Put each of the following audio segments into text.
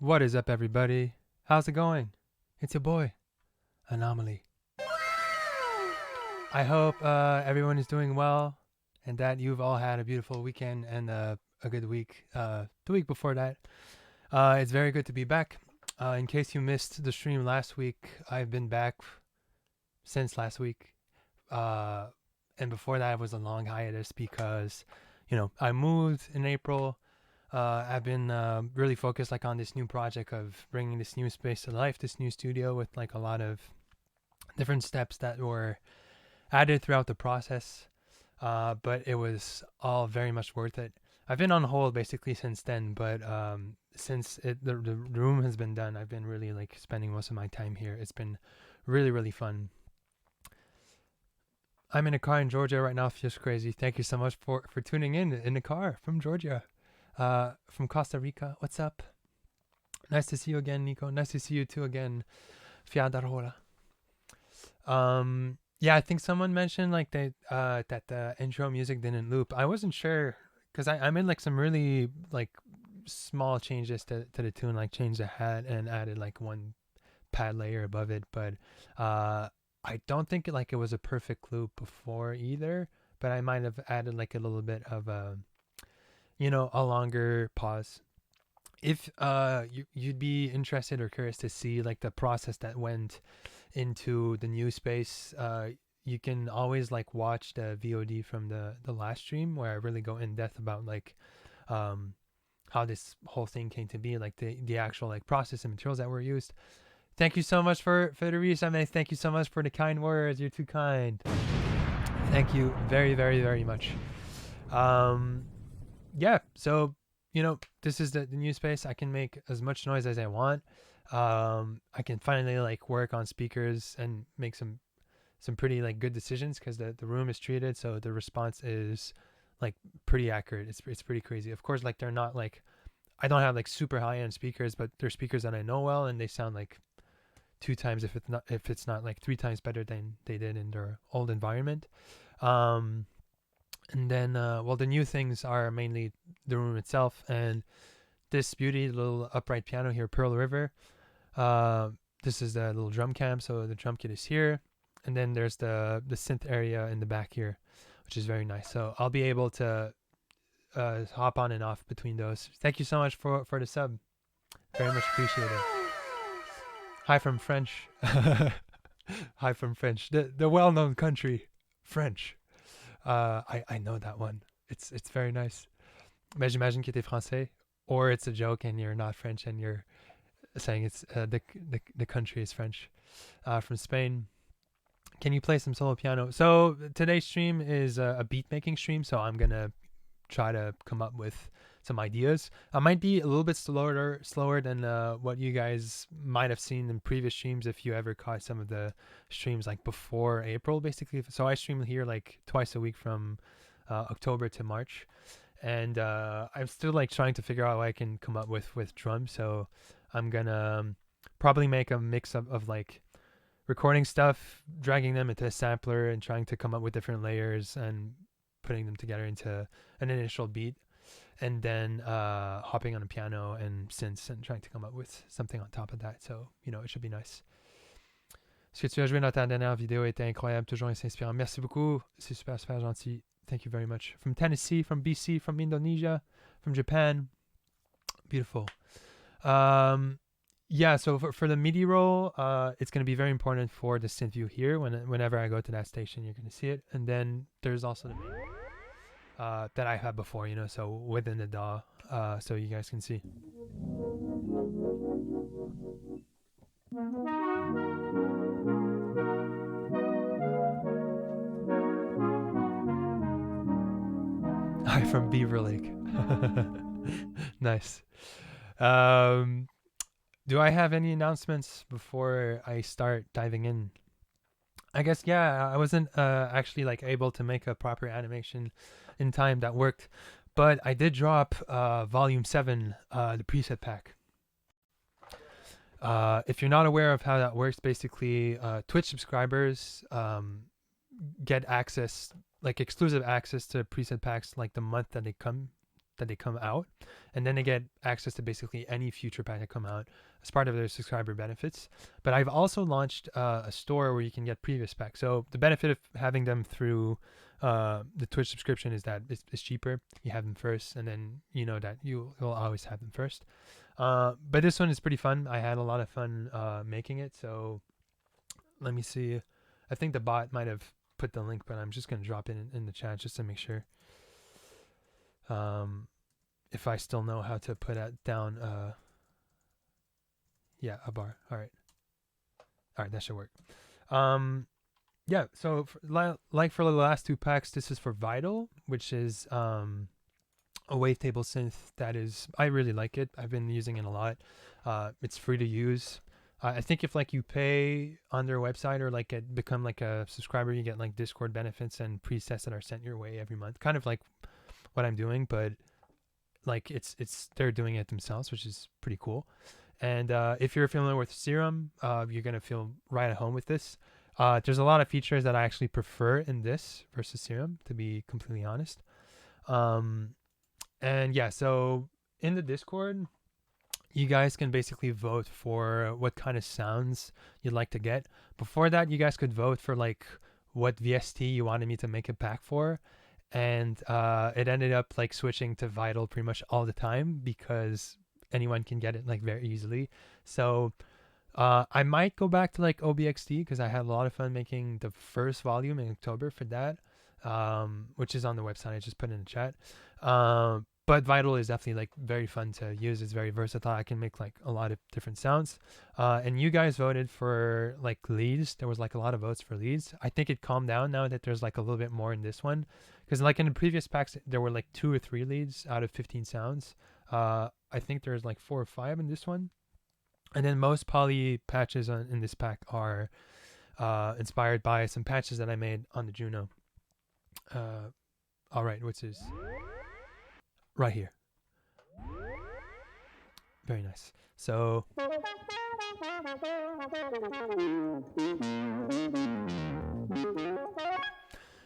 What is up, everybody? How's it going? It's your boy, Anomalie. I hope everyone is doing well and that you've all had a beautiful weekend and a good week. The week before that, it's very good to be back. In case you missed the stream last week, I've been back since last week. Uh, and before that, it was a long hiatus because, I moved in April. I've been really focused on this new project of bringing this new space to life, this new studio with a lot of different steps that were added throughout the process. But it was all very much worth it. I've been on hold basically since then, but since the room has been done, I've been really spending most of my time here. It's been really, really fun. I'm in a car in Georgia right now. It's just crazy. Thank you so much for tuning in the car from Georgia. From Costa Rica. What's up? Nice to see you again, Nico. Nice to see you too again, Fiadarora. Yeah, I think someone mentioned that the intro music didn't loop. I wasn't sure because I made some really small changes to the tune, changed the hat and added one pad layer above it. But I don't think it was a perfect loop before either. But I might have added a little bit of a longer pause. If you'd be interested or curious to see the process that went into the new space, you can always watch the VOD from the last stream where I really go in depth about how this whole thing came to be, the actual process and materials that were used. Thank you so much for the resubmit. Thank you so much for the kind words. You're too kind. Thank you very, very, very much. Yeah, so this is the new space. I can make as much noise as I want. I can finally work on speakers and make some pretty good decisions because the room is treated, so the response is pretty accurate. It's pretty crazy. Of course, they're not I don't have super high end speakers, but they're speakers that I know well, and they sound 2 times, if it's not 3 times better than they did in their old environment. And then, the new things are mainly the room itself and this beauty, little upright piano here, Pearl River. This is the little drum cam, so the drum kit is here. And then there's the synth area in the back here, which is very nice. So I'll be able to hop on and off between those. Thank you so much for the sub. Very much appreciated. Hi from French. Hi from French. The well-known country, French. I know that one. It's very nice. Mais j'imagine que t'es français, or it's a joke and you're not French and you're saying it's the country is French. From Spain. Can you play some solo piano? So today's stream is a beat making stream, so I'm gonna try to come up with some ideas. I might be a little bit slower than what you guys might have seen in previous streams if you ever caught some of the streams before April, basically. So I stream here twice a week from October to March, and I'm still trying to figure out what I can come up with drums. So I'm gonna probably make a mix of recording stuff, dragging them into a sampler, and trying to come up with different layers and putting them together into an initial beat, and then hopping on a piano and synths and trying to come up with something on top of that. So, it should be nice. Ce que tu as joué dans ta dernière vidéo était incroyable, toujours inspirant. Merci beaucoup, c'est super, super gentil. Thank you very much. From Tennessee, from BC, from Indonesia, from Japan. Beautiful. Yeah, so for the MIDI roll, it's going to be very important for the synth view here. Whenever I go to that station, you're going to see it. And then there's also the MIDI that I had before, so within the DAW, so you guys can see. Hi from Beaver Lake. Nice. Do I have any announcements before I start diving in? I guess, yeah, I wasn't actually able to make a proper animation in time that worked, but I did drop volume 7, the preset pack. If you're not aware of how that works, basically Twitch subscribers get access, exclusive access to preset packs the month that they come that they come out, and then they get access to basically any future pack that come out as part of their subscriber benefits. But I've also launched a store where you can get previous packs. So the benefit of having them through the Twitch subscription is that it's cheaper. You have them first, and then you know that you'll always have them first. But this one is pretty fun. I had a lot of fun making it. So let me see. I think the bot might have put the link, but I'm just going to drop it in the chat just to make sure. If I still know how to put that down. Yeah, a bar. All right, that should work. Yeah, so like for the last two packs, this is for Vital, which is a wavetable synth that is, I really like it. I've been using it a lot. It's free to use. I think if like you pay on their website or like become like a subscriber, you get like Discord benefits and presets that are sent your way every month. Kind of like what I'm doing, but like it's they're doing it themselves, which is pretty cool. And if you're familiar with Serum, you're gonna feel right at home with this. There's a lot of features that I actually prefer in this versus Serum, to be completely honest. And yeah, so in the Discord, you guys can basically vote for what kind of sounds you'd like to get. Before that, you guys could vote for like what VST you wanted me to make a pack for. And it ended up like switching to Vital pretty much all the time because anyone can get it like very easily. So I might go back to like OBXD because I had a lot of fun making the first volume in October for that, which is on the website. I just put it in the chat. But Vital is definitely like very fun to use. It's very versatile. I can make like a lot of different sounds. And you guys voted for like leads. There was like a lot of votes for leads. I think it calmed down now that there's like a little bit more in this one. Because like in the previous packs, there were like 2 or 3 leads out of 15 sounds. I think there's like 4 or 5 in this one. And then most poly patches in this pack are inspired by some patches that I made on the Juno. All right, what's this? Right here. Very nice. So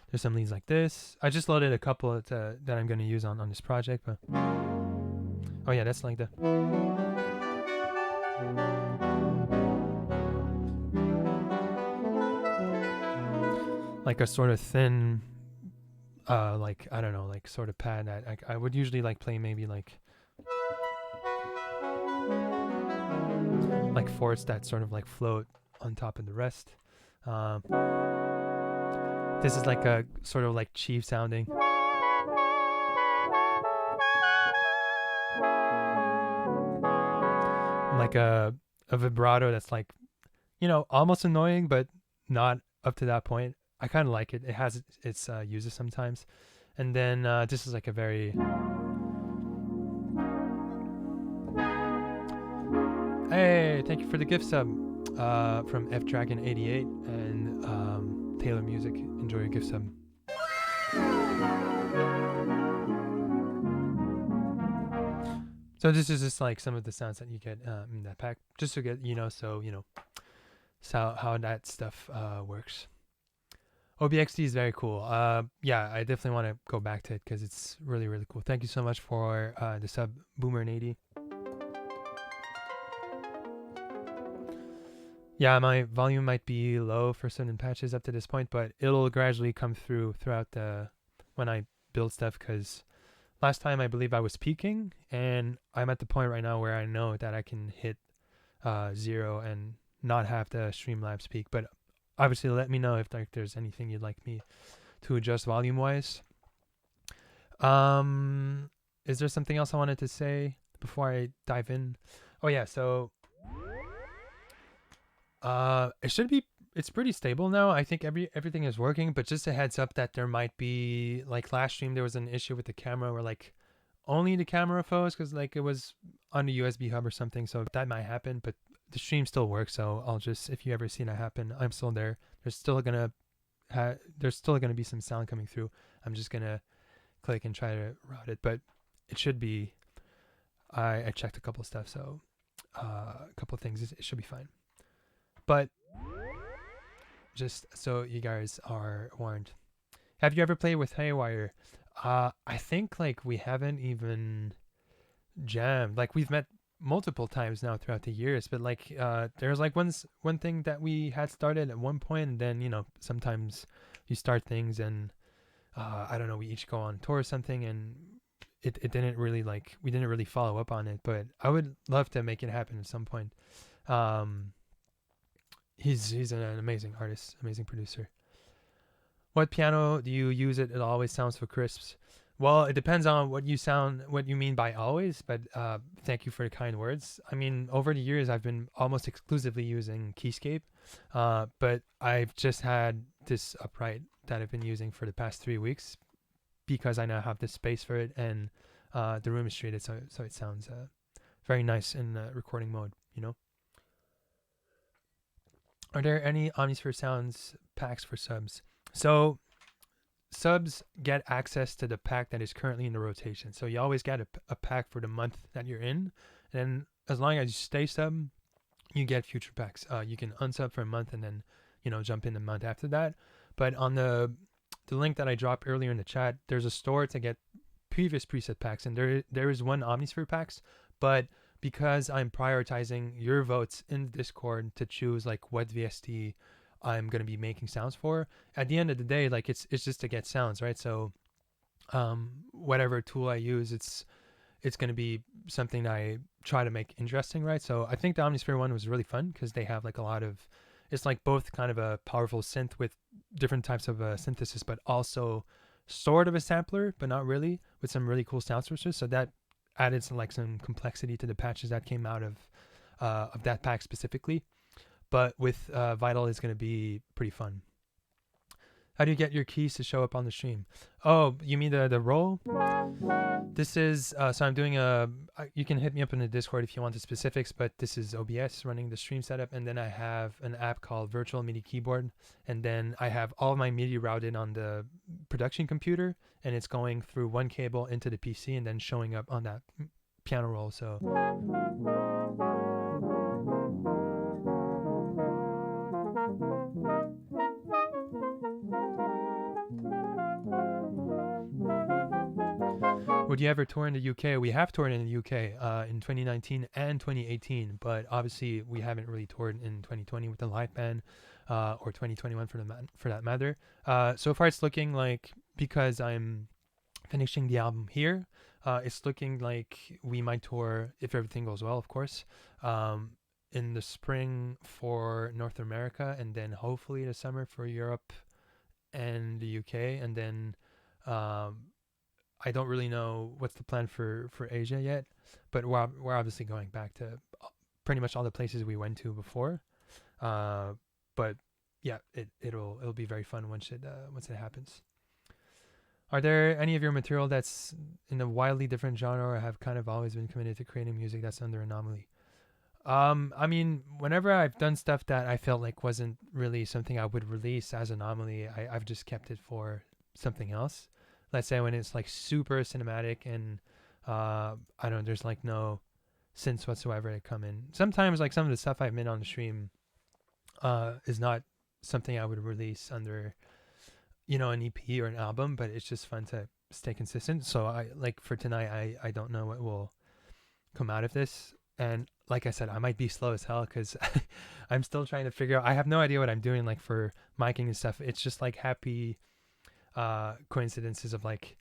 there's some leads like this. I just loaded a couple that I'm going to use on this project. But oh yeah, that's like the like a sort of thin like I don't know, like sort of pad that I would usually like play maybe like forts that sort of like float on top of the rest. This is like a sort of like chief sounding. Like a vibrato that's like, you know, almost annoying, but not up to that point. I kind of like it. It has its uses sometimes. And then this is like a very... Hey, thank you for the gift sub from FDragon88 and Taylor Music. Enjoy your gift sub. So this is just like some of the sounds that you get in that pack, just to get, you know, so how that stuff works. OBXD is very cool. Yeah, I definitely want to go back to it because it's really, really cool. Thank you so much for the sub, Boomer80. Yeah, my volume might be low for certain patches up to this point, but it'll gradually come throughout when I build stuff, because last time I believe I was peaking, and I'm at the point right now where I know that I can hit 0 and not have the Streamlabs peak. But obviously let me know if like there's anything you'd like me to adjust volume wise. Is there something else I wanted to say before I dive in? Oh yeah, so it's pretty stable now. I think everything is working, but just a heads up that there might be, like last stream there was an issue with the camera where like only the camera froze because like it was on the USB hub or something, so that might happen, but the stream still works. So I'll just, if you ever see that happen, I'm still there. There's still gonna be some sound coming through. I'm just gonna click and try to route it, but it should be. I checked a couple of stuff, so a couple of things, it should be fine. But just so you guys are warned, have you ever played with Haywire? I think like we haven't even jammed. Like we've met multiple times now throughout the years, but like there's like one thing that we had started at one point, and then sometimes you start things and I don't know, we each go on tour or something, and it didn't really like we didn't really follow up on it. But I would love to make it happen at some point. Um, he's an amazing artist, amazing producer. What piano do you use? It always sounds so crisp. Well, it depends on what you mean by always, but thank you for the kind words. I mean, over the years, I've been almost exclusively using Keyscape, but I've just had this upright that I've been using for the past 3 weeks because I now have the space for it, and the room is treated so it sounds very nice in recording mode. Are there any Omnisphere Sounds packs for subs? So subs get access to the pack that is currently in the rotation. So you always get a pack for the month that you're in. And as long as you stay sub, you get future packs. You can unsub for a month and then, jump in the month after that. But on the link that I dropped earlier in the chat, there's a store to get previous preset packs. And there is one Omnisphere packs, but because I'm prioritizing your votes in Discord to choose like what VST I'm going to be making sounds for, at the end of the day, like it's just to get sounds, right? So whatever tool I use, it's going to be something I try to make interesting, right? So I think the Omnisphere one was really fun because they have like a lot of, it's like both kind of a powerful synth with different types of synthesis, but also sort of a sampler, but not really, with some really cool sound sources. So that added some complexity to the patches that came out of that pack specifically. But with Vital, it's going to be pretty fun. How do you get your keys to show up on the stream? Oh, you mean the roll? This is, so I'm doing you can hit me up in the Discord if you want the specifics, but this is OBS running the stream setup. And then I have an app called Virtual MIDI Keyboard. And then I have all my MIDI routed on the production computer, and it's going through one cable into the PC and then showing up on that piano roll. So would you ever tour in the UK? We have toured in the UK in 2019 and 2018, but obviously we haven't really toured in 2020 with the live band, or 2021 for that matter. So far, it's looking like, because I'm finishing the album here, it's looking like we might tour, if everything goes well, of course, in the spring for North America, and then hopefully the summer for Europe and the UK, and then I don't really know what's the plan for Asia yet, but we're obviously going back to pretty much all the places we went to before. But yeah, it'll be very fun once it happens. Are there any of your material that's in a wildly different genre, or have kind of always been committed to creating music that's under Anomalie? I mean, whenever I've done stuff that I felt like wasn't really something I would release as Anomalie, I've just kept it for something else. Let's say when it's like super cinematic and I don't know, there's like no synths whatsoever that come in. Sometimes like some of the stuff I've made on the stream is not something I would release under, an EP or an album, but it's just fun to stay consistent. So I like for tonight, I don't know what will come out of this. And like I said, I might be slow as hell because I'm still trying to figure out. I have no idea what I'm doing like for miking and stuff. It's just like happy coincidences of like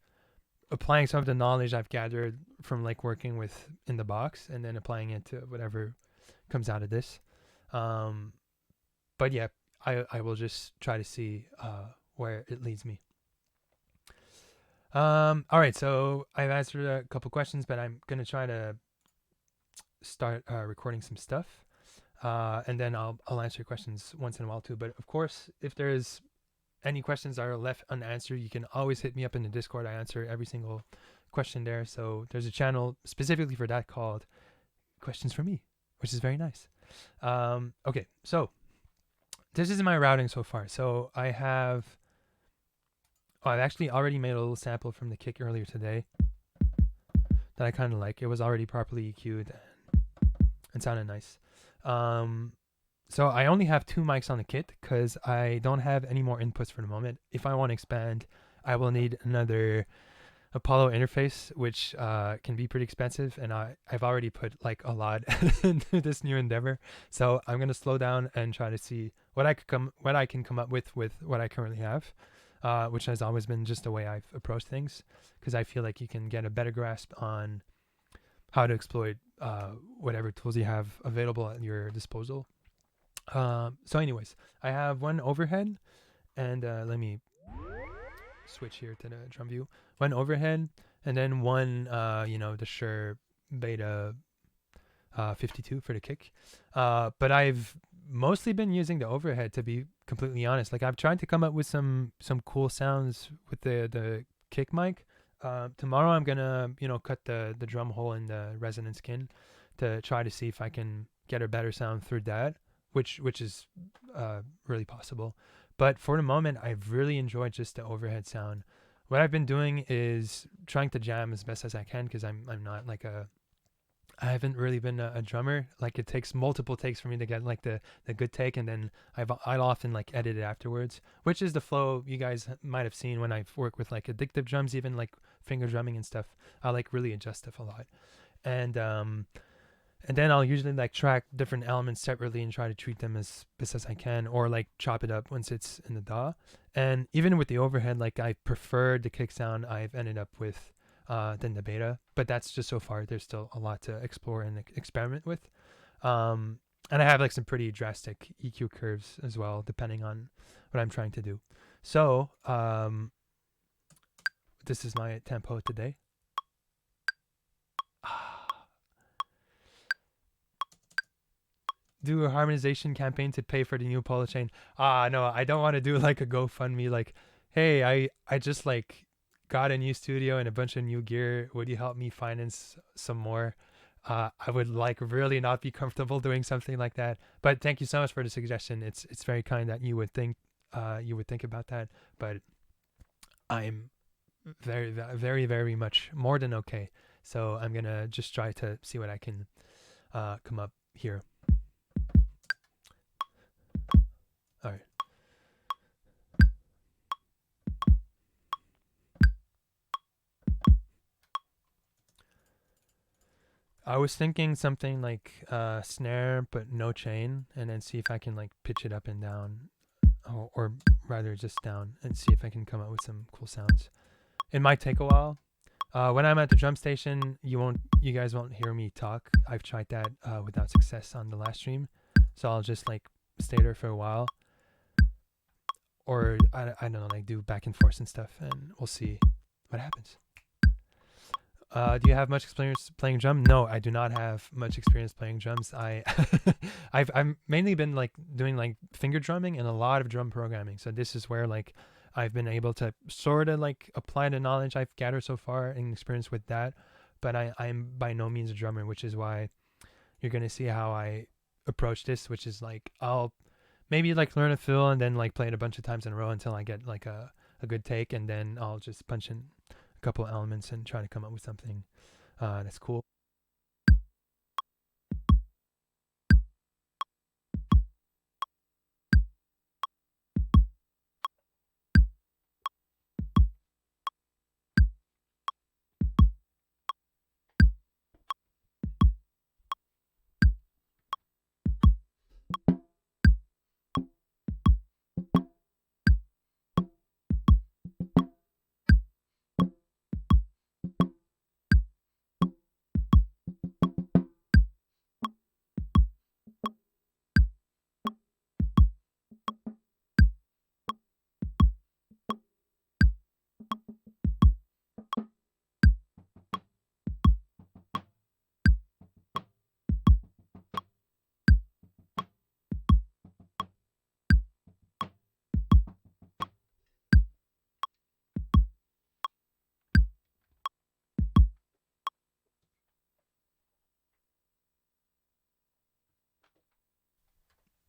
applying some of the knowledge I've gathered from like working with in the box and then applying it to whatever comes out of this. But yeah, I will just try to see where it leads me. All right, so I've answered a couple questions, but I'm gonna try to start recording some stuff, and then I'll answer your questions once in a while too. But of course, if there's any questions that are left unanswered, you can always hit me up in the Discord. I answer every single question there. So there's a channel specifically for that called Questions for Me, which is very nice. Okay, so this is my routing so far. So I've actually already made a little sample from the kick earlier today that I kind of like. It was already properly EQ'd and sounded nice. So I only have 2 mics on the kit because I don't have any more inputs for the moment. If I want to expand, I will need another Apollo interface, which can be pretty expensive, and I've already put like a lot into this new endeavor. So I'm gonna slow down and try to see what I can come up with what I currently have, which has always been just the way I've approached things, because I feel like you can get a better grasp on how to exploit whatever tools you have available at your disposal. So, anyways, I have one overhead, and let me switch here to the drum view. One overhead, and then one, the Shure Beta 52 for the kick. But I've mostly been using the overhead, to be completely honest. Like, I've tried to come up with some cool sounds with the kick mic. Tomorrow I'm gonna cut the drum hole in the resonant skin to try to see if I can get a better sound through that, which is really possible. But for the moment, I've really enjoyed just the overhead sound. What I've been doing is trying to jam as best as I can, because I'm not like I haven't really been a drummer. Like, it takes multiple takes for me to get like the good take, and then I'll often like edit it afterwards, which is the flow you guys might have seen when I've worked with like addictive drums, even like finger drumming and stuff. I like really adjust stuff a lot, and then I'll usually like track different elements separately and try to treat them as best as I can, or like chop it up once it's in the DAW. And even with the overhead, like, I preferred the kick sound I've ended up with than the beta, but that's just so far. There's still a lot to explore and experiment with. And I have like some pretty drastic EQ curves as well, depending on what I'm trying to do. So this is my tempo today. Do a harmonization campaign to pay for the new Polo chain. No, I don't want to do like a GoFundMe. Like, hey, I just like got a new studio and a bunch of new gear. Would you help me finance some more? I would like really not be comfortable doing something like that. But thank you so much for the suggestion. It's very kind that you would think about that. But I'm very, very, very much more than okay. So I'm gonna just try to see what I can come up here. All right. I was thinking something like snare but no chain, and then see if I can like pitch it up and down, or rather just down, and see if I can come up with some cool sounds. It might take a while. When I'm at the drum station, you guys won't hear me talk. I've tried that without success on the last stream, so I'll just like stay there for a while, or I don't know, like do back and forth and stuff, and we'll see what happens. Do you have much experience playing drum? No, I do not have much experience playing drums. I've mainly been like doing like finger drumming and a lot of drum programming. So this is where like I've been able to sort of like apply the knowledge I've gathered so far and experience with that. But I'm by no means a drummer, which is why you're gonna see how I approach this, which is like I'll maybe like learn a fill and then like play it a bunch of times in a row until I get like a good take, and then I'll just punch in couple of elements and try to come up with something that's cool.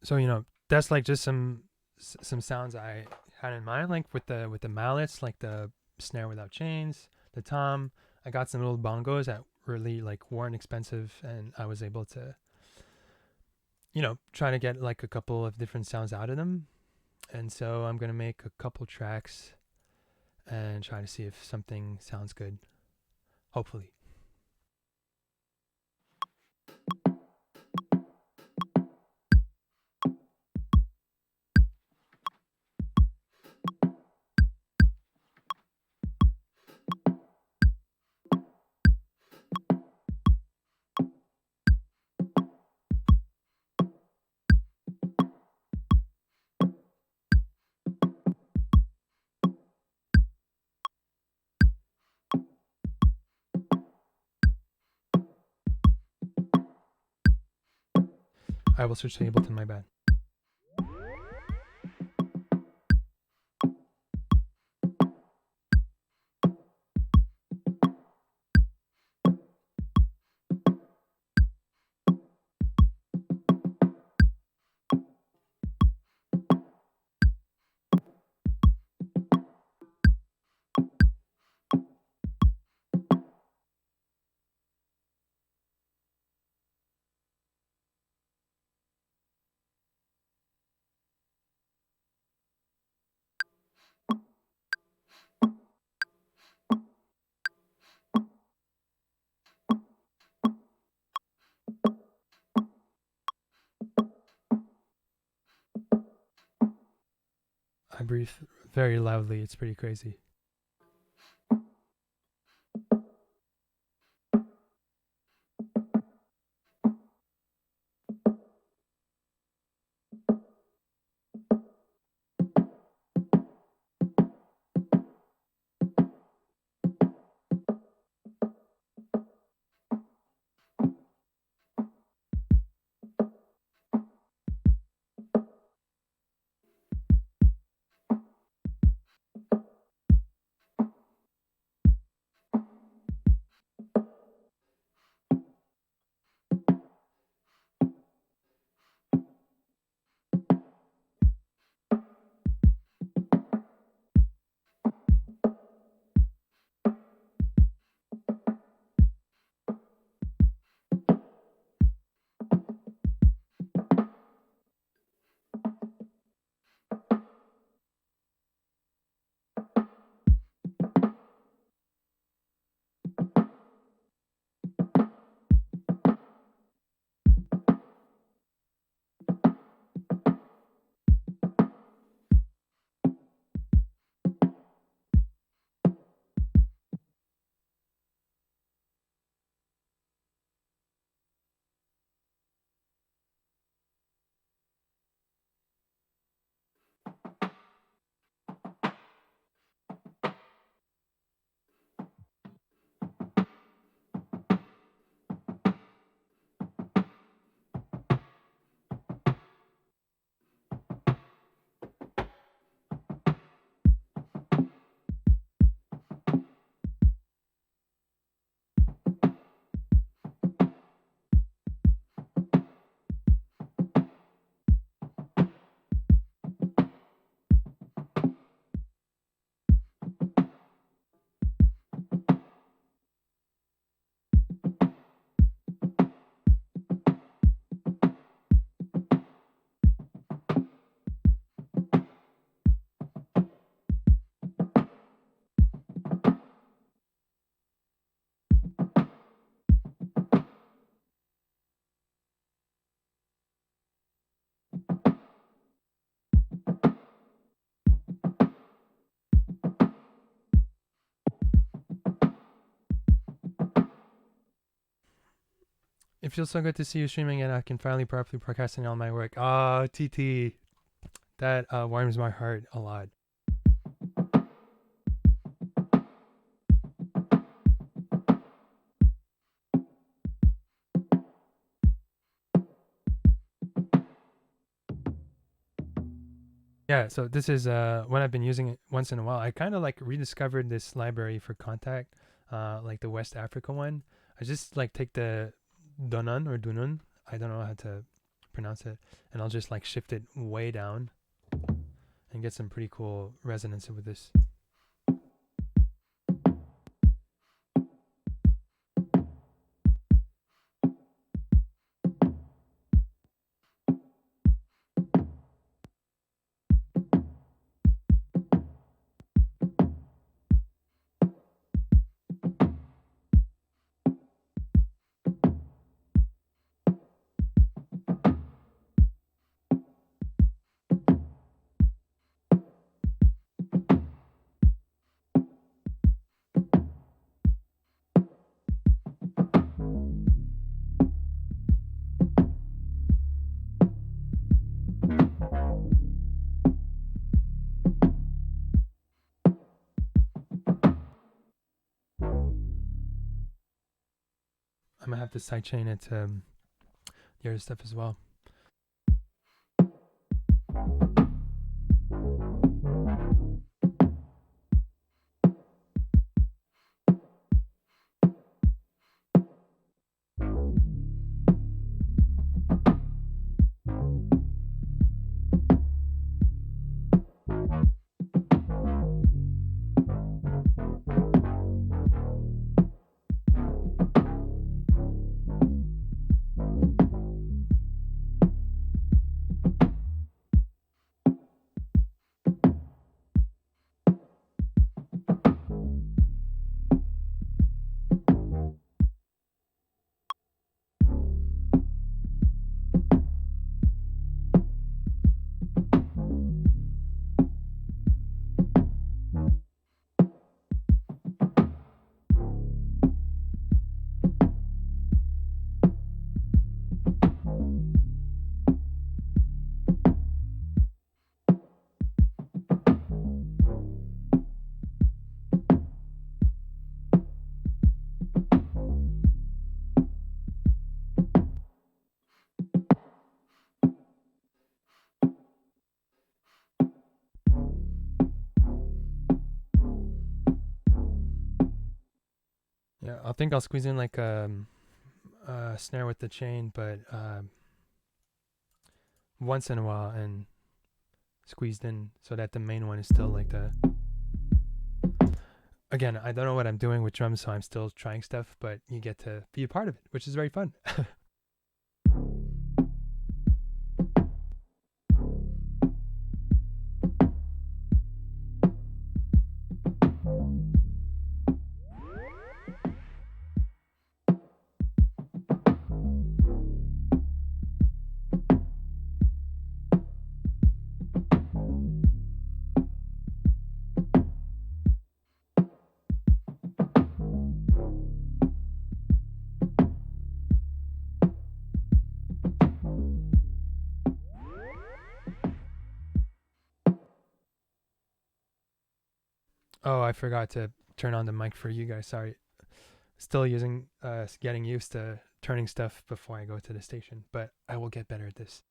So that's like just some sounds I had in mind, like with the mallets, like the snare without chains, the tom. I got some little bongos that really like weren't expensive, and I was able to try to get like a couple of different sounds out of them. And so I'm gonna make a couple tracks, and try to see if something sounds good. Hopefully. I will switch to Ableton, my bad. I breathe very loudly. It's pretty crazy. It feels so good to see you streaming, and I can finally properly procrastinate on my work. Ah, TT, that warms my heart a lot. Yeah, so this is when I've been using it once in a while. I kind of like rediscovered this library for Contact, like the West Africa one. I just like take the Dunun or Dunun, I don't know how to pronounce it, and I'll just like shift it way down and get some pretty cool resonance with this. to sidechain it to the other stuff as well. Yeah, I think I'll squeeze in like a snare with the chain, but once in a while, and squeezed in so that the main one is still like the. Again, I don't know what I'm doing with drums, so I'm still trying stuff, but you get to be a part of it, which is very fun. Oh, I forgot to turn on the mic for you guys. Sorry. Still using, getting used to turning stuff before I go to the station, but I will get better at this.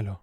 Hello.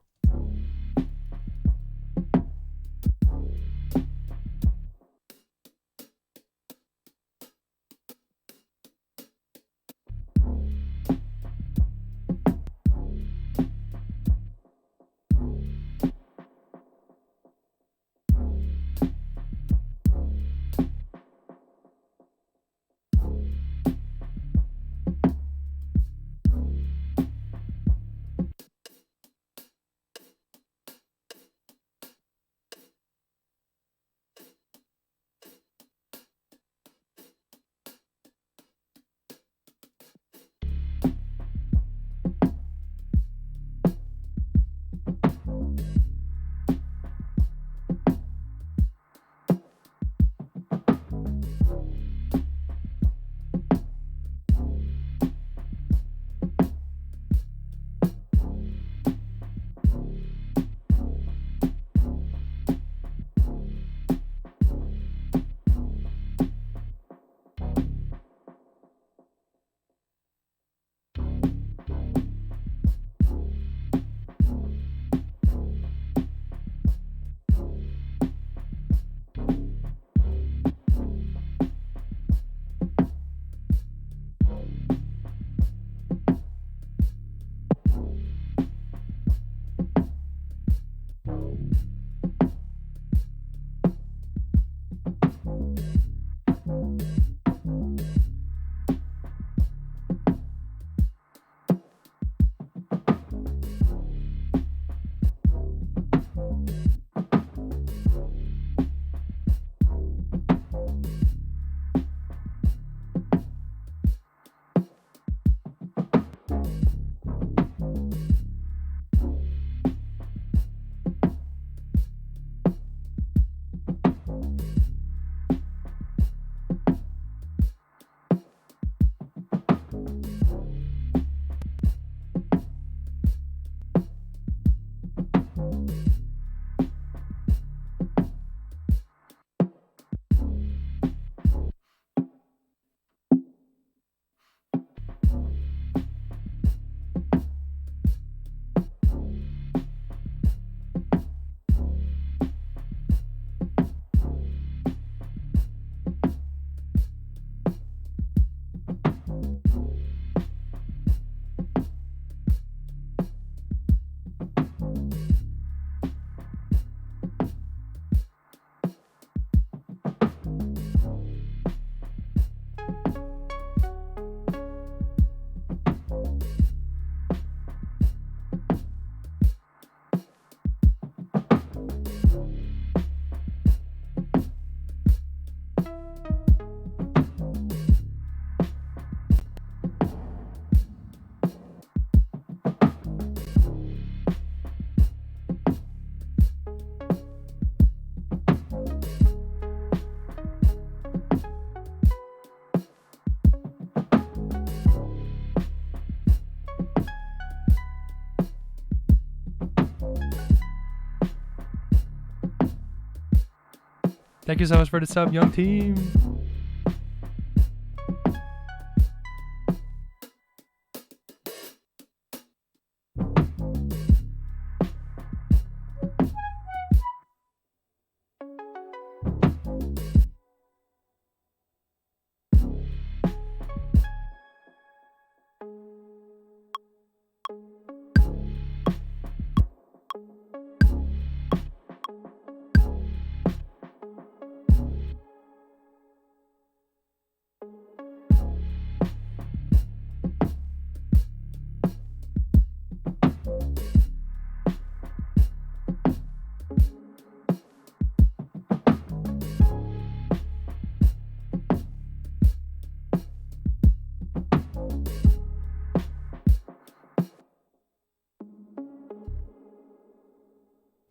Thank you so much for the sub, young team.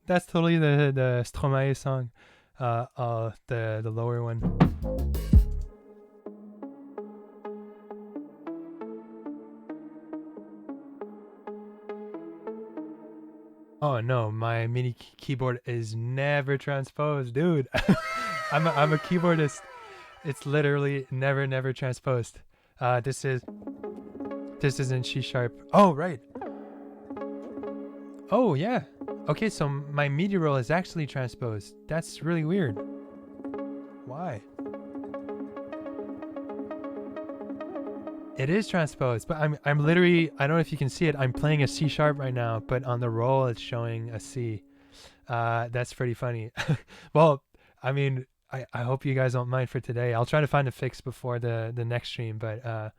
That's totally the Stromae song. The lower one. Oh no, my MIDI keyboard is never transposed, dude. I'm a keyboardist. It's literally never transposed. This is in C sharp. Oh right. Oh yeah. Okay, so my MIDI roll is actually transposed. That's really weird. Why? It is transposed, but I'm literally, I don't know if you can see it. I'm playing a C sharp right now, but on the roll it's showing a C. That's pretty funny. Well, I mean, I hope you guys don't mind for today. I'll try to find a fix before the next stream, but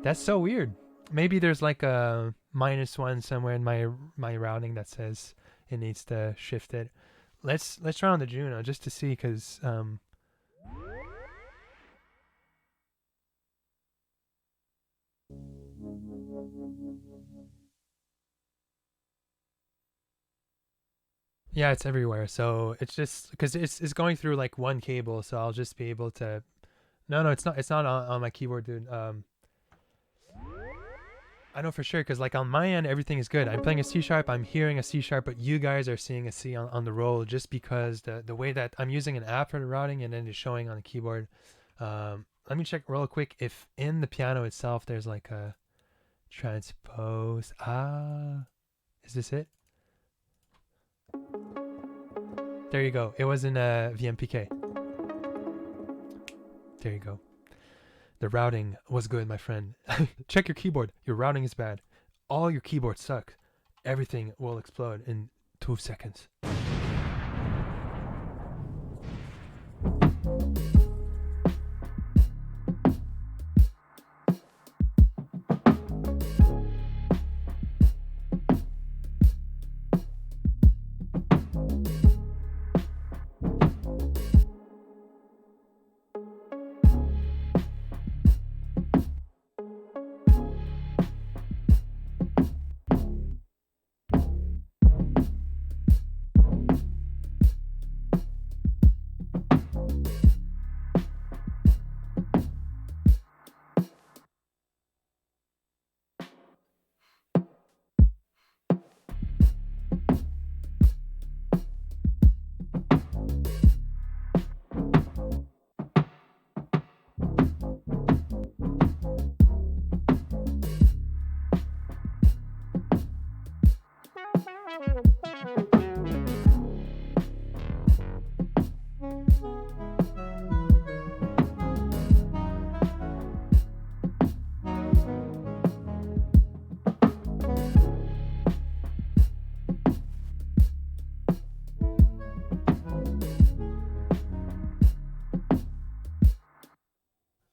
that's so weird. Maybe there's like a -1 somewhere in my routing that says it needs to shift it. Let's try on the Juno just to see, because yeah, it's everywhere. So it's just because it's going through like one cable, so I'll just be able to. No, it's not. It's not on my keyboard, dude. I know for sure because like on my end everything is good. I'm playing a C sharp. I'm hearing a C sharp, but you guys are seeing a C on the roll just because the way that I'm using an app for the routing and then it's showing on the keyboard. Let me check real quick if in the piano itself there's like a transpose. Is this it? There you go. It was in VMPK. There you go. The routing was good, my friend. Check your keyboard. Your routing is bad. All your keyboards suck. Everything will explode in 2 seconds.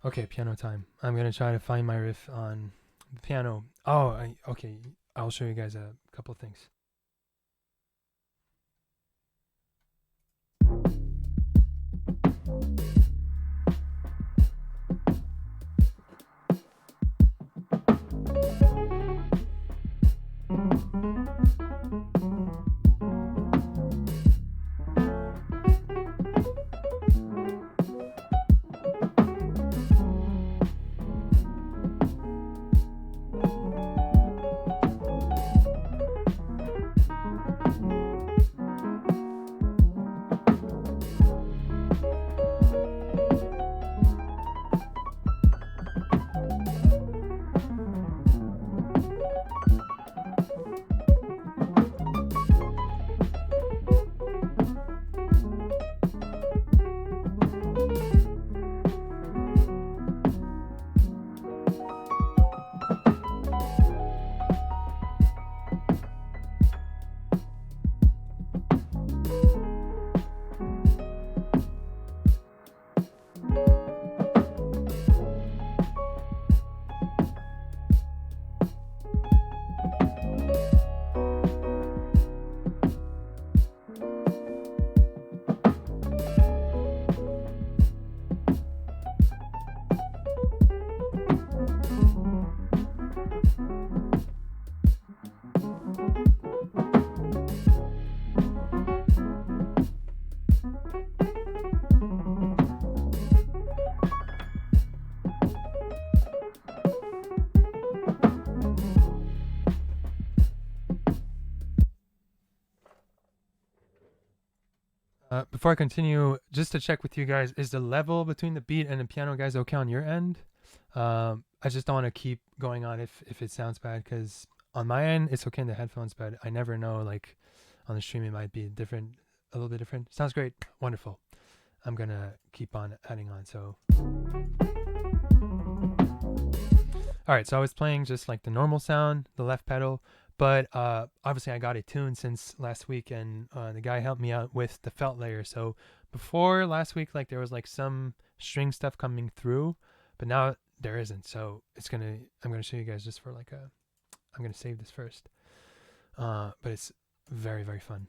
Okay, piano time. I'm gonna try to find my riff on the piano. Oh, okay. I'll show you guys a couple things. Before I continue, just to check with you guys, is the level between the beat and the piano guys okay on your end? I just don't want to keep going on if it sounds bad, because on my end it's okay in the headphones, but I never know, like on the stream it might be different, a little bit different. Sounds great, wonderful. I'm gonna keep on adding on. So all right, so I was playing just like the normal sound, the left pedal, but obviously I got it tuned since last week, and the guy helped me out with the felt layer. So before last week, like there was like some string stuff coming through, but now there isn't. So I'm gonna show you guys just for like I'm gonna save this first, but it's very, very fun.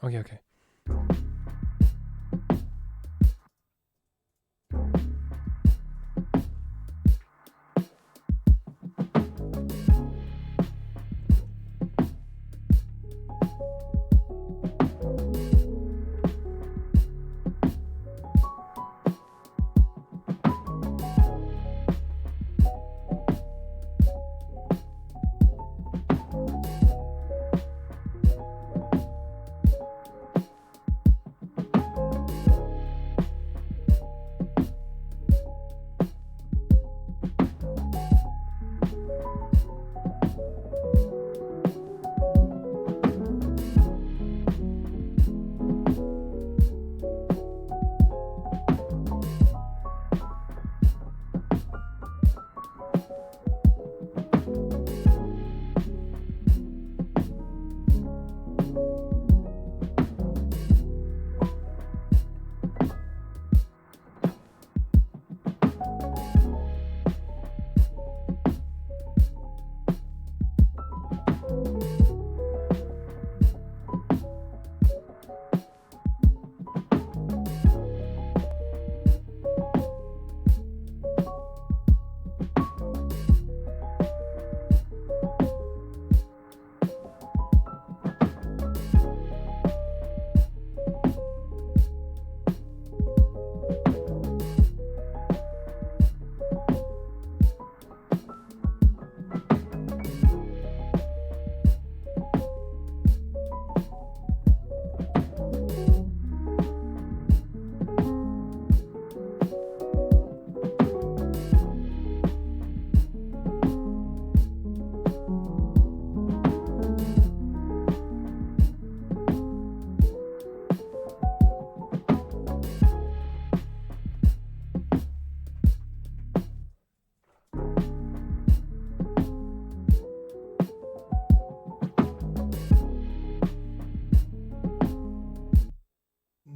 Okay.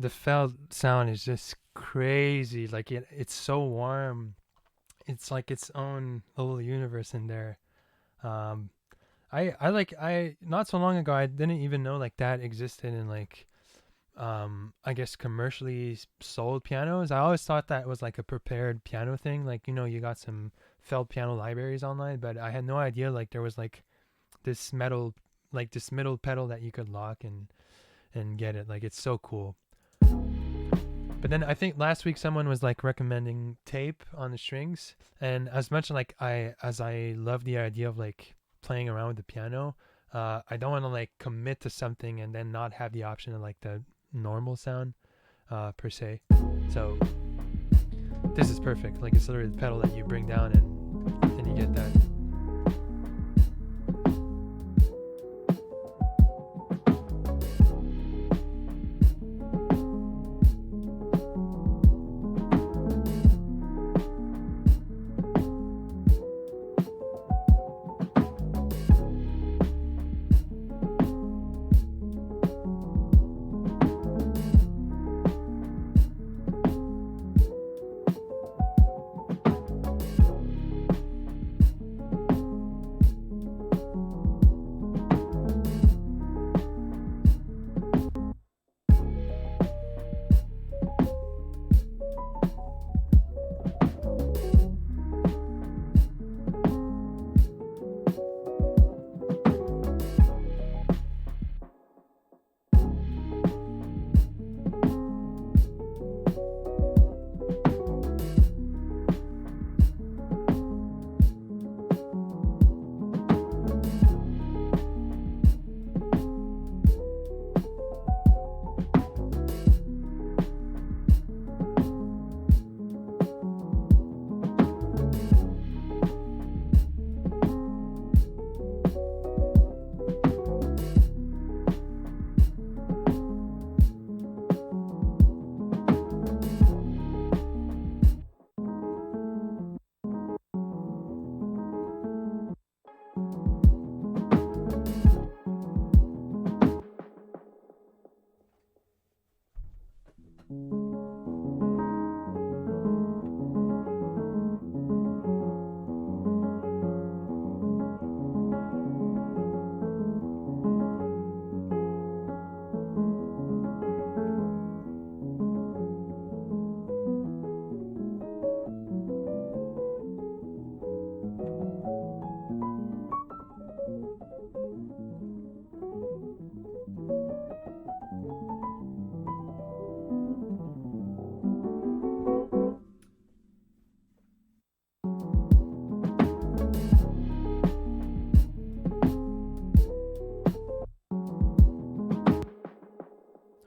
the felt sound is just crazy. Like it's so warm. It's like its own little universe in there. Um, I not so long ago I didn't even know like that existed in like I guess commercially sold pianos. I always thought that was like a prepared piano thing. Like, you know, you got some felt piano libraries online, but I had no idea like there was like this metal, like this middle pedal that you could lock and get it. Like, it's so cool. But then I think last week someone was like recommending tape on the strings, and as much like I love the idea of like playing around with the piano, I don't want to like commit to something and then not have the option of like the normal sound per se. So this is perfect. Like, it's literally the pedal that you bring down and you get that.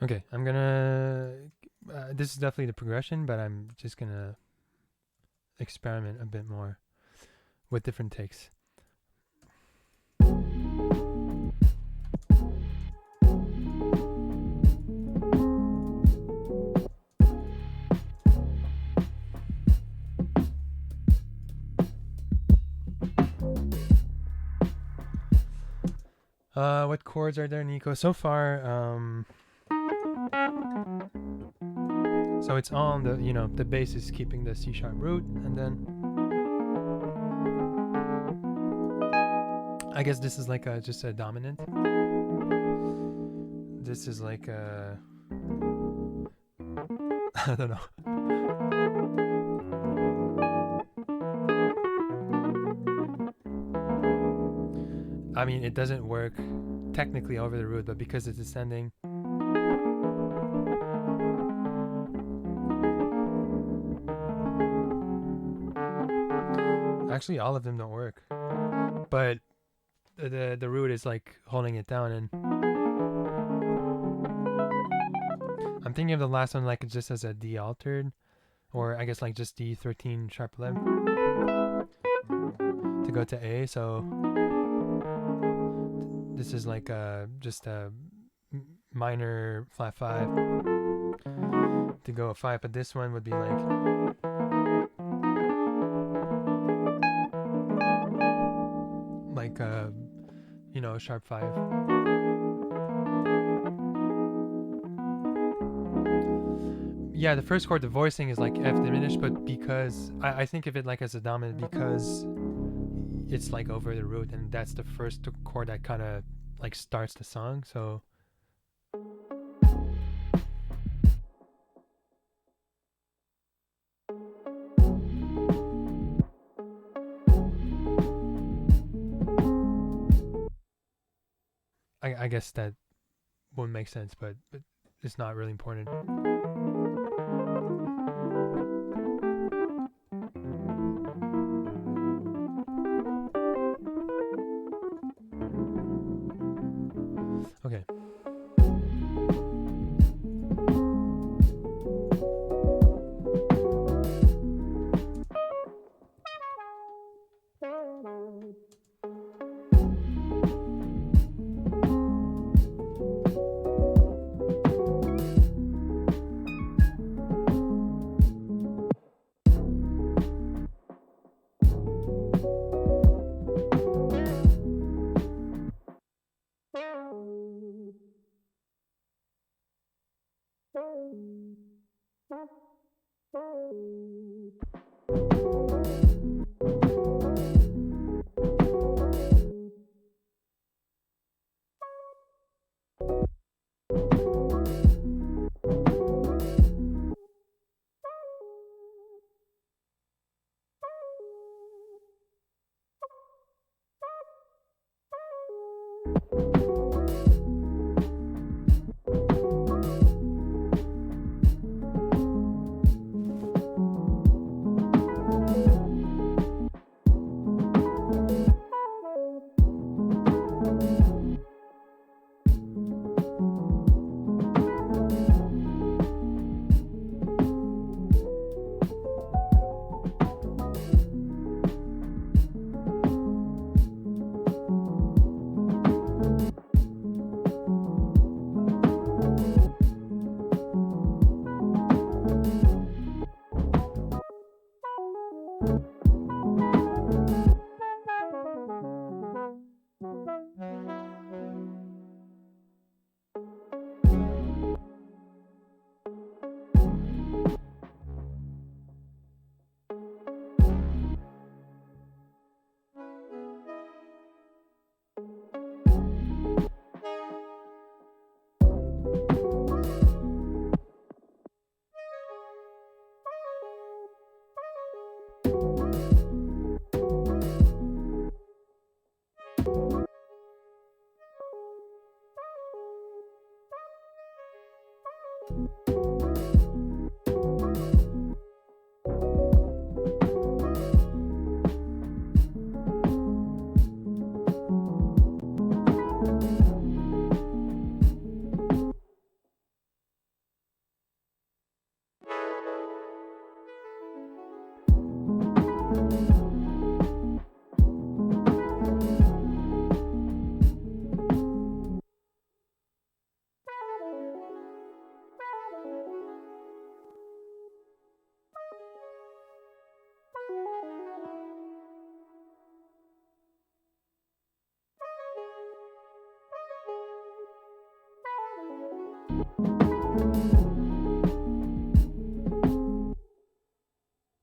Okay, I'm gonna. This is definitely the progression, but I'm just gonna experiment a bit more with different takes. What chords are there, Nico? So far, so it's on the, you know, the bass is keeping the C sharp root, and then I guess this is like a just a dominant. This is like a I don't know. I mean, it doesn't work technically over the root, but because it's ascending. Actually, all of them don't work, but the root is like holding it down, and I'm thinking of the last one like just as a D altered, or I guess like just D13 sharp 11 to go to A. So this is like just a minor flat 5 to go a 5, but this one would be like you know, sharp 5. yeah, the first chord, the voicing is like F diminished, but because I think of it like as a dominant because it's like over the root, and that's the first chord that kind of like starts the song. So I guess that won't make sense, but it's not really important. Okay.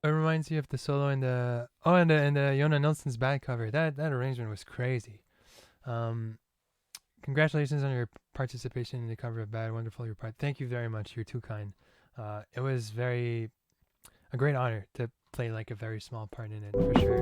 It reminds you of the solo in the and the Yona Nelson's bad cover. That arrangement was crazy. Congratulations on your participation in the cover of Bad. Wonderful your part. Thank you very much. You're too kind. It was a great honor to play like a very small part in it for sure.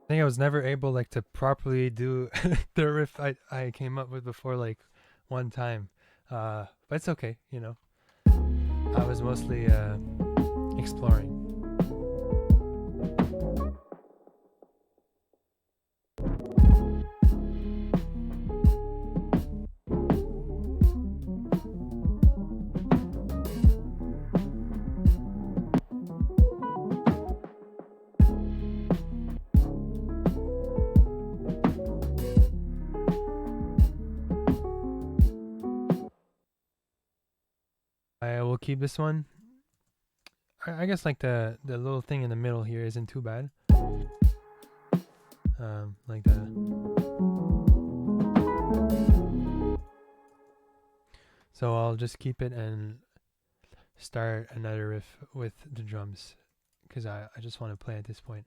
think I was never able like to properly do the riff I came up with before like one time. But it's okay, you know. I was mostly exploring. I will keep this one. I guess like the little thing in the middle here isn't too bad. Like the. So I'll just keep it and start another riff with the drums because I just want to play at this point.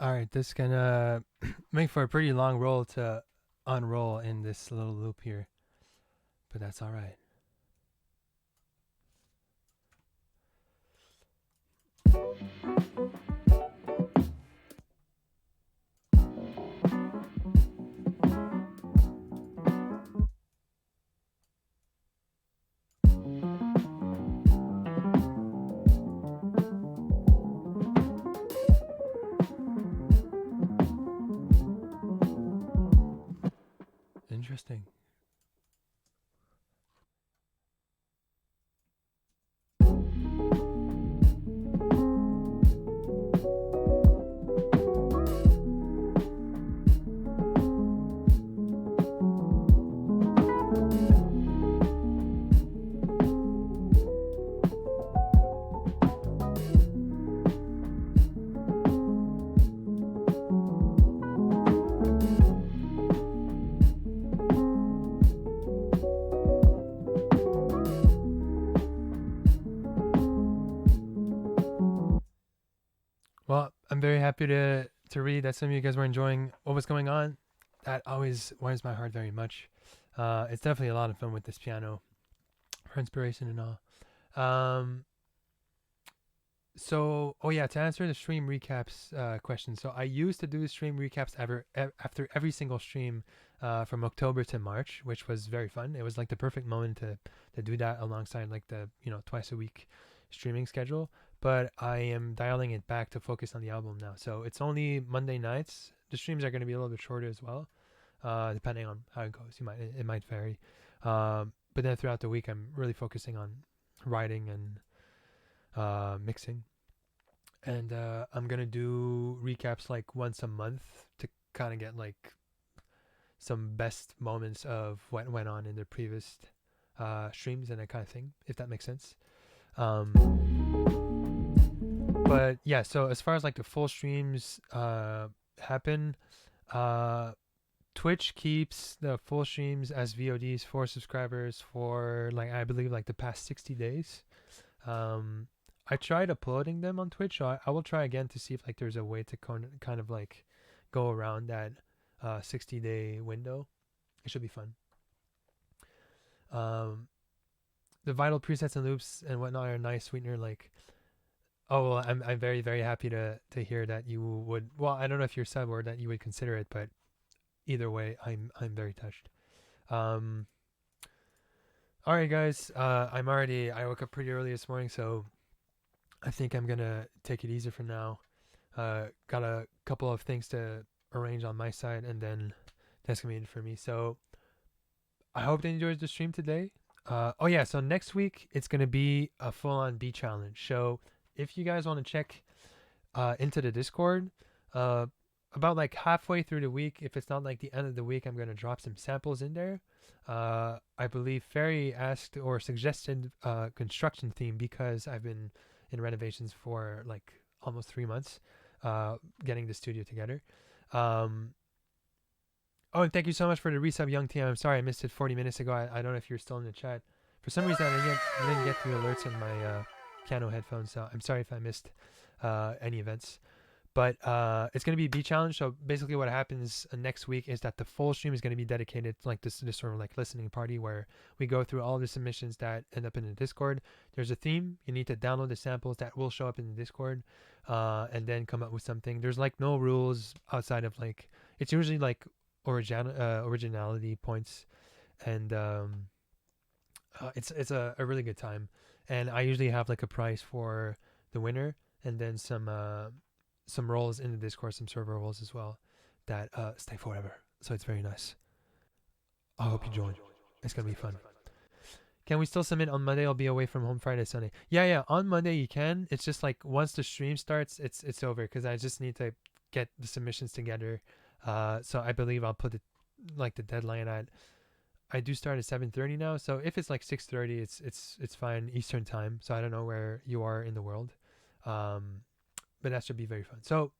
All right, this gonna make for a pretty long roll to unroll in this little loop here, but that's all right. Interesting. Well, I'm very happy to read that some of you guys were enjoying what was going on. That always warms my heart very much. It's definitely a lot of fun with this piano for inspiration and all. So, oh yeah, to answer the stream recaps question. So I used to do the stream recaps after every single stream from October to March, which was very fun. It was like the perfect moment to do that alongside like the twice a week streaming schedule. But I am dialing it back to focus on the album now. So it's only Monday nights. The streams are going to be a little bit shorter as well, depending on how it goes. It might vary. But then throughout the week, I'm really focusing on writing and mixing. And I'm gonna do recaps like once a month to kind of get like some best moments of what went on in the previous streams and that kind of thing, if that makes sense. But yeah, so as far as like the full streams happen, uh, Twitch keeps the full streams as VODs for subscribers for like I believe like the past 60 days. I tried uploading them on Twitch, so I will try again to see if like there's a way to kind of like go around that 60-day window. It should be fun. The vital presets and loops and whatnot are nice sweetener. Like, oh well, I'm very very happy to hear that you would. Well, I don't know if you're sub or that you would consider it, but either way, I'm very touched. Um, all right, guys. I woke up pretty early this morning, so I think I'm gonna take it easy for now. Got a couple of things to arrange on my side, and then that's gonna be it for me. So I hope they enjoyed the stream today. Oh yeah, so next week it's gonna be a full-on beat challenge. So if you guys want to check into the Discord, uh, about like halfway through the week, if it's not like the end of the week, I'm gonna drop some samples in there. I believe Ferry asked or suggested construction theme because I've been in renovations for like almost 3 months, getting the studio together. Oh, and thank you so much for the resub, Young Team. I'm sorry I missed it 40 minutes ago. I don't know if you're still in the chat. For some reason, I didn't get the alerts in my piano headphones, so I'm sorry if I missed any events. But it's going to be a beat challenge. So basically what happens next week is that the full stream is going to be dedicated to like this sort of like listening party where we go through all the submissions that end up in the Discord. There's a theme. You need to download the samples that will show up in the Discord and then come up with something. There's like no rules outside of like, it's usually like originality points. And it's a really good time. And I usually have like a prize for the winner and then some roles in the Discord, some server roles as well that stay forever. So it's very nice. I hope you join. It's gonna be fun. Can we still submit on Monday? I'll be away from home Friday, Sunday. Yeah. On Monday you can. It's just like once the stream starts, it's over because I just need to get the submissions together. So I believe I'll put it like the deadline at. I do start at 7:30 now, so if it's like 6:30, it's fine Eastern time. So I don't know where you are in the world. But that should be very fun. So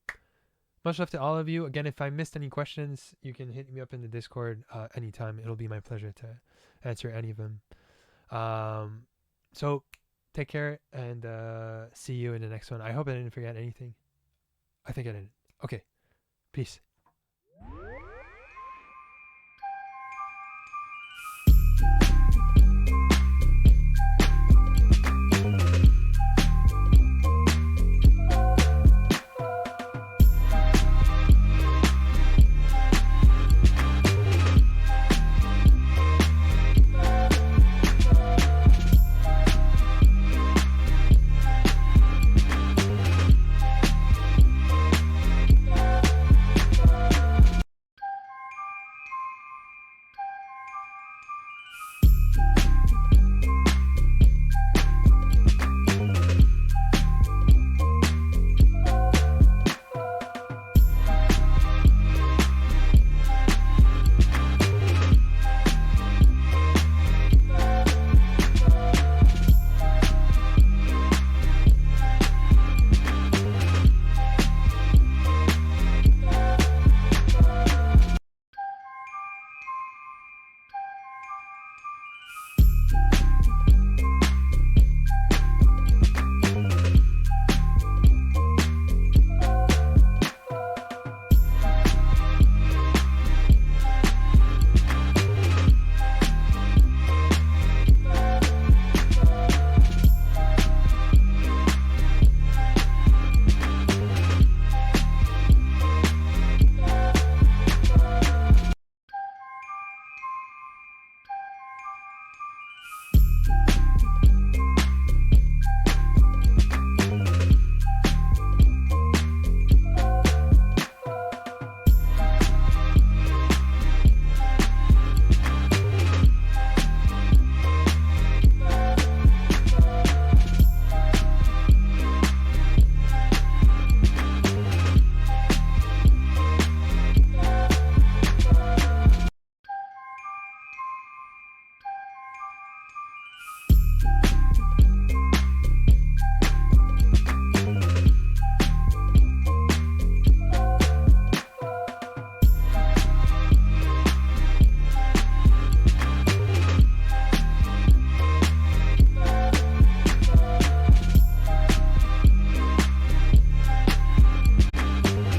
much love to all of you. Again, if I missed any questions, you can hit me up in the Discord anytime. It'll be my pleasure to answer any of them. So take care and see you in the next one. I hope I didn't forget anything. I think I didn't. Okay. Peace.